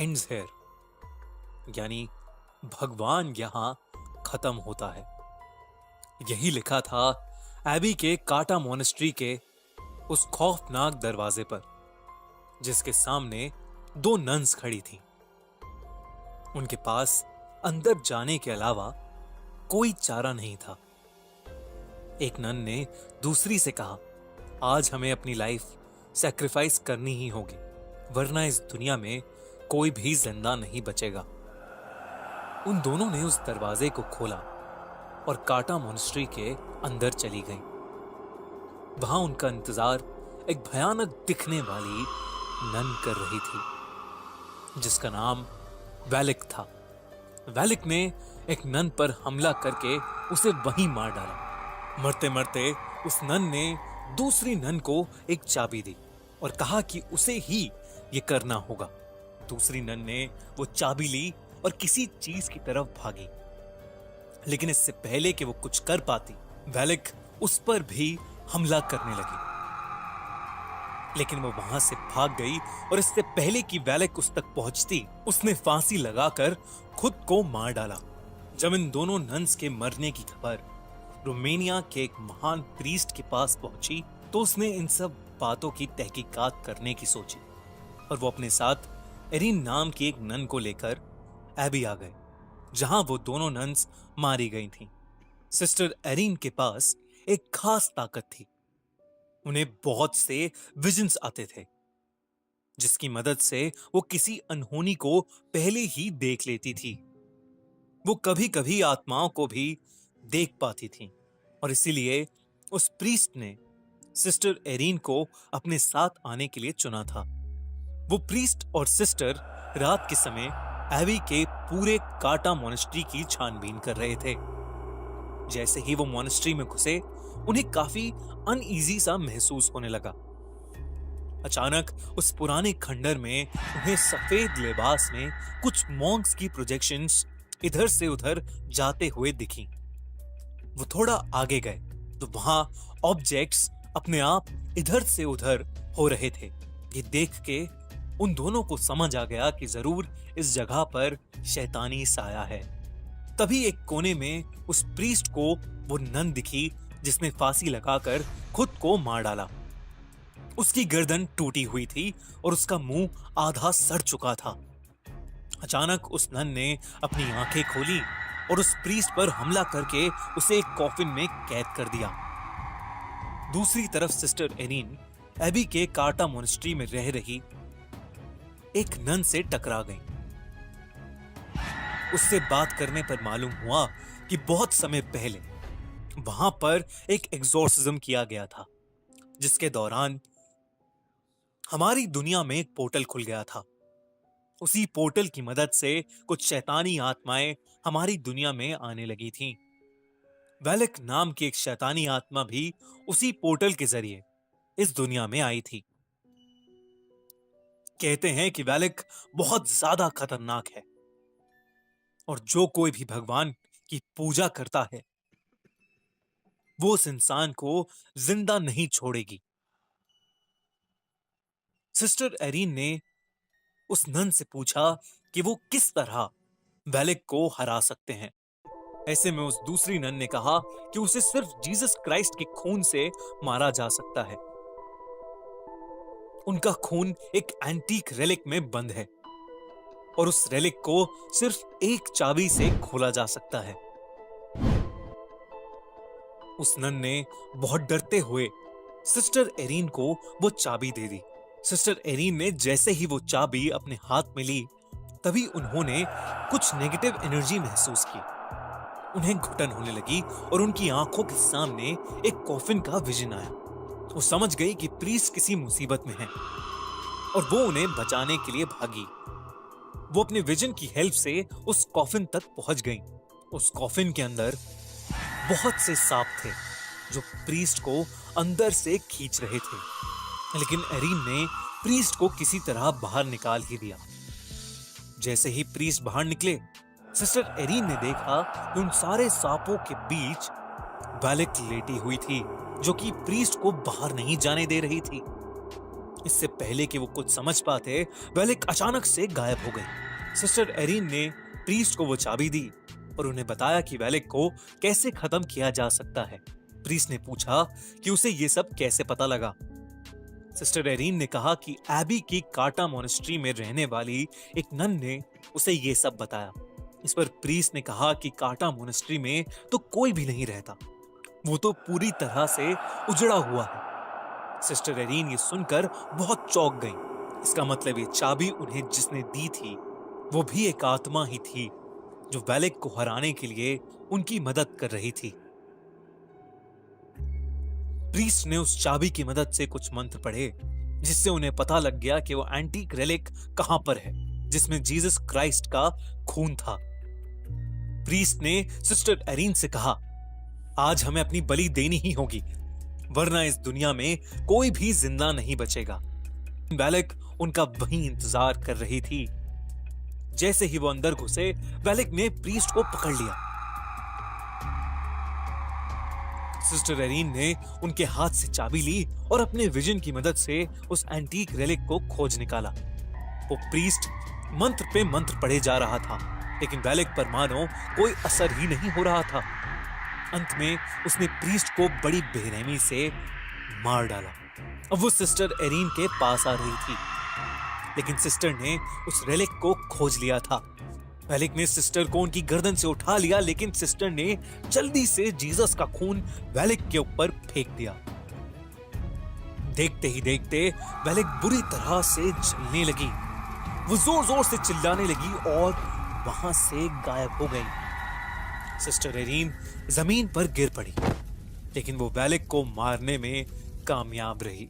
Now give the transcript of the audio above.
Ends here, यानी भगवान यहां खत्म होता है। यही लिखा था एबी के काटा मोनेस्ट्री के उस खौफनाक दरवाजे पर, जिसके सामने दो नन्स खड़ी थीं। उनके पास अंदर जाने के अलावा कोई चारा नहीं था। एक नन ने दूसरी से कहा, आज हमें अपनी लाइफ सैक्रिफाइस करनी ही होगी, वरना इस दुनिया में कोई भी जिंदा नहीं बचेगा। उन दोनों ने उस दरवाजे को खोला और काटा मोनेस्ट्री के अंदर चली गईं। वहां उनका इंतजार एक भयानक दिखने वाली नन कर रही थी, जिसका नाम वैलिक था। वैलिक ने एक नन पर हमला करके उसे वहीं मार डाला। मरते मरते उस नन ने दूसरी नन को एक चाबी दी और कहा कि उसे ही ये करना होगा। दूसरी नन ने वो चाबी ली और किसी चीज की तरफ भागी, लेकिन इससे पहले कि वो कुछ कर पाती, वैलिक उस पर भी हमला करने लगी। लेकिन वो वहां से भाग गई और इससे पहले कि वैलिक उस तक पहुंचती, उसने फांसी लगाकर खुद को मार डाला। जब इन दोनों नन्स के मरने की खबर रोमानिया के एक महान प्रीस्ट के पास पहुंची, तो उसने इन सब बातों की तहकीकात करने की सोची और वो अपने साथ एरिन नाम की एक नन को लेकर एबी आ गए, जहां वो दोनों नन्स मारी गई थीं। सिस्टर एरिन के पास एक खास ताकत थी। उन्हें बहुत से विजन्स आते थे, जिसकी मदद से वो किसी अनहोनी को पहले ही देख लेती थी। वो कभी कभी आत्माओं को भी देख पाती थी और इसीलिए उस प्रीस्ट ने सिस्टर एरिन को अपने साथ आने के लिए चुना था। वो प्रीस्ट और सिस्टर रात के समय एबी के पूरे काटा मोनेस्ट्री की छानबीन कर रहे थे। जैसे ही वो मोनेस्ट्री में घुसे, उन्हें काफी अनईजी सा महसूस होने लगा। अचानक उस पुराने खंडर में उन्हें सफेद लिबास में कुछ मॉन्क्स की प्रोजेक्शंस इधर से उधर जाते हुए दिखी। वो थोड़ा आगे गए तो वहां ऑब्जेक्ट्स अपने आप इधर से उधर हो रहे थे। ये देख के उन दोनों को समझ आ गया कि जरूर इस जगह पर शैतानी साया है। तभी एक कोने में उस प्रीस्ट को वो नन दिखी जिसने फांसी लगाकर खुद को मार डाला। उसकी गर्दन टूटी हुई थी और उसका मुंह आधा सड़ चुका था। अचानक उस नन ने अपनी आंखें खोली और उस प्रीस्ट पर हमला करके उसे एक कॉफिन में कैद कर दिया। दूसरी तरफ सिस्टर एरिन एबी के काटा मोनेस्ट्री में रह रही एक नन से टकरा गई। उससे बात करने पर मालूम हुआ कि बहुत समय पहले वहां पर एक एग्जॉर्सिज्म किया गया था, जिसके दौरान हमारी दुनिया में एक पोर्टल खुल गया था। उसी पोर्टल की मदद से कुछ शैतानी आत्माएं हमारी दुनिया में आने लगी थीं। वैलिक नाम की एक शैतानी आत्मा भी उसी पोर्टल के जरिए इस दुनिया में आई थी। कहते हैं कि वैलिक बहुत ज्यादा खतरनाक है और जो कोई भी भगवान की पूजा करता है, वो उस इंसान को जिंदा नहीं छोड़ेगी। सिस्टर एरिन ने उस नन से पूछा कि वो किस तरह वैलिक को हरा सकते हैं। ऐसे में उस दूसरी नन ने कहा कि उसे सिर्फ जीसस क्राइस्ट के खून से मारा जा सकता है। उनका खून एक एंटीक रेलिक में बंद है और उस रेलिक को सिर्फ एक चाबी से खोला जा सकता है। उस नन ने बहुत डरते हुए सिस्टर एरिन को वो चाबी दे दी। सिस्टर एरिन ने जैसे ही वो चाबी अपने हाथ में ली, तभी उन्होंने कुछ नेगेटिव एनर्जी महसूस की। उन्हें घुटन होने लगी और उनकी आंखों के सामने एक कॉफिन का विजन आया। वो समझ गई कि प्रीस्ट किसी मुसीबत में है और वो उन्हें बचाने के लिए भागी। वो अपने विजन की हेल्प से उस कॉफिन तक पहुंच गई। उस कॉफिन के अंदर बहुत से सांप थे जो प्रीस्ट को अंदर से खींच रहे थे, लेकिन एरिन ने प्रीस्ट को किसी तरह बाहर निकाल ही दिया। जैसे ही प्रीस्ट बाहर निकले, सिस्टर एरिन ने देखा कि उन सारे सांपों के बीच वैलिक लेटी हुई थी, जो कि प्रीस्ट को बाहर नहीं जाने दे रही थी। इससे पहले कि वो कुछ समझ पाते, वेलिक अचानक से गायब हो गई। सिस्टर एरिन ने प्रीस्ट को वो चाबी दी और उन्हें बताया कि वेलिक को कैसे खत्म किया जा सकता है। प्रीस्ट ने पूछा कि उसे ये सब कैसे पता लगा। सिस्टर एरिन ने कहा कि एबी की काटा मोनेस्ट्री में रहने वाली एक नन ने उसे ये सब बताया। इस पर प्रीस्ट ने कहा कि काटा मोनेस्ट्री में तो कोई भी नहीं रहता, वो तो पूरी तरह से उजड़ा हुआ है। सिस्टर एरिन ये सुनकर बहुत चौंक गई। इसका मतलब ये चाबी उन्हें जिसने दी थी वो भी एक आत्मा ही थी जो वेलिक को हराने के लिए उनकी मदद कर रही थी। प्रीस्ट ने उस चाबी की मदद से कुछ मंत्र पढ़े जिससे उन्हें पता लग गया कि वो एंटीक रेलिक कहां पर है जिसमें जीसस क्राइस्ट का खून था। प्रीस्ट ने सिस्टर एरिन से कहा, आज हमें अपनी बलि देनी ही होगी, वरना इस दुनिया में कोई भी जिंदा नहीं बचेगा। वेलिक उनका वहीं इंतजार कर रही थी। जैसे ही वो अंदर घुसे, वेलिक ने प्रीस्ट को पकड़ लिया। सिस्टर एरिन ने उनके हाथ से चाबी ली और अपने विजन की मदद से उस एंटीक रेलिक को खोज निकाला। वो प्रीस्ट मंत्र पे मंत्र पढ़े जा रहा था, लेकिन वेलिक पर मानो कोई असर ही नहीं हो रहा था। अंत में उसने प्रीस्ट को बड़ी बेरहमी से मार डाला। अब वो सिस्टर एरिन के पास आ रही थी, लेकिन सिस्टर ने उस रेलिक को खोज लिया था। वेलिक ने सिस्टर को उनकी गर्दन से उठा लिया, लेकिन सिस्टर ने जल्दी से जीसस का खून वेलिक के ऊपर फेंक दिया। देखते ही देखते वेलिक बुरी तरह से जलने लगी। वो जोर जोर से चिल्लाने लगी और वहां से गायब हो गई। सिस्टर एरिन जमीन पर गिर पड़ी, लेकिन वो वेलिक को मारने में कामयाब रही।